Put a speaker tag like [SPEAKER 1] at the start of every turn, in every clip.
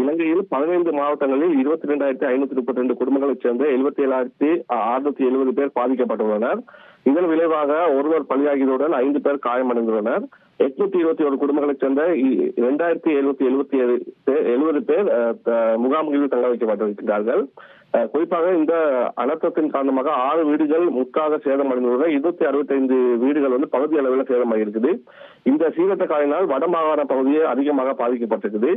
[SPEAKER 1] இலங்கையில் 15 மாவட்டங்களில் 22,532 குடும்பங்களைச் சேர்ந்த 77,670 பேர் பாதிக்கப்பட்டுள்ளனர். இதன் விளைவாக ஒருவர் பலியாகியதுடன் 5 பேர் காயமடைந்துள்ளனர். 821 குடும்பங்களைச் சேர்ந்த 2,770 பேர் முகாம்களில் தங்க வைக்கப்பட்டிருக்கிறார்கள். குறிப்பாக இந்த அனர்த்தத்தின் காரணமாக 6 வீடுகள் முற்றாக சேதமடைந்துள்ளன. 265 வீடுகள் பகுதி அளவில் சேதமாகிருக்குது. இந்த சீரற்ற காயினால் வடமாகாண பகுதியே அதிகமாக பாதிக்கப்பட்டிருக்குது.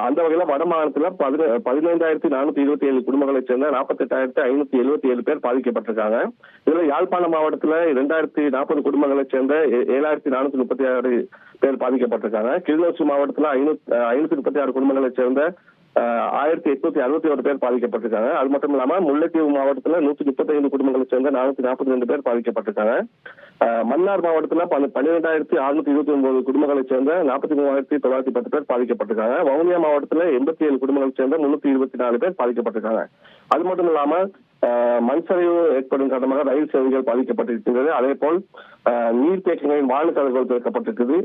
[SPEAKER 1] அந்த வகையில வடமாகாணத்துல 15,427 குடும்பங்களைச் சேர்ந்த 48,577 பேர் பாதிக்கப்பட்டிருக்காங்க. இதுல யாழ்ப்பாண மாவட்டத்துல 2,040 குடும்பங்களைச் சேர்ந்த 7,436 பேர் பாதிக்கப்பட்டிருக்காங்க. கிளிநொச்சி மாவட்டத்துல 536 குடும்பங்களைச் சேர்ந்த 1,861 பேர் பாதிக்கப்பட்டிருக்காங்க. அது மட்டும் இல்லாம முல்லைத்தீவு மாவட்டத்துல 135 குடும்பங்களைச் சேர்ந்த 442 பேர் பாதிக்கப்பட்டிருக்காங்க. மன்னார் மாவட்டத்துல 12,629 குடும்பங்களைச் சேர்ந்த 43,910 பேர் பாதிக்கப்பட்டிருக்காங்க. வவுனியா மாவட்டத்துல 87 குடும்பங்களைச் சேர்ந்த 324 பேர் பாதிக்கப்பட்டிருக்காங்க. அது மட்டும் இல்லாம மண்சரிவு ஏற்படும் காரணமாக ரயில் சேவைகள் பாதிக்கப்பட்டிருக்கின்றது. அதே போல் நீர்த்தேக்கங்களின் வாழ் கதவுகள் திறக்கப்பட்டிருக்குது.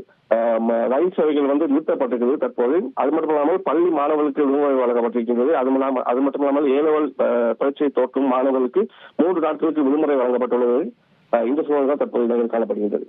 [SPEAKER 1] ரயில் சேவைகள் நிறுத்தப்பட்டிருக்கிறது தற்போது. அது மட்டும் இல்லாமல் பள்ளி மாணவர்களுக்கு விடுமுறை வழங்கப்பட்டிருக்கின்றது. அது மட்டும் இல்லாமல் ஏலவல் பரீட்சை தோற்றும் மாணவர்களுக்கு 3 நாட்களுக்கு விடுமுறை வழங்கப்பட்டுள்ளது. இந்த சூழல் தான் தற்போது காணப்படுகின்றது.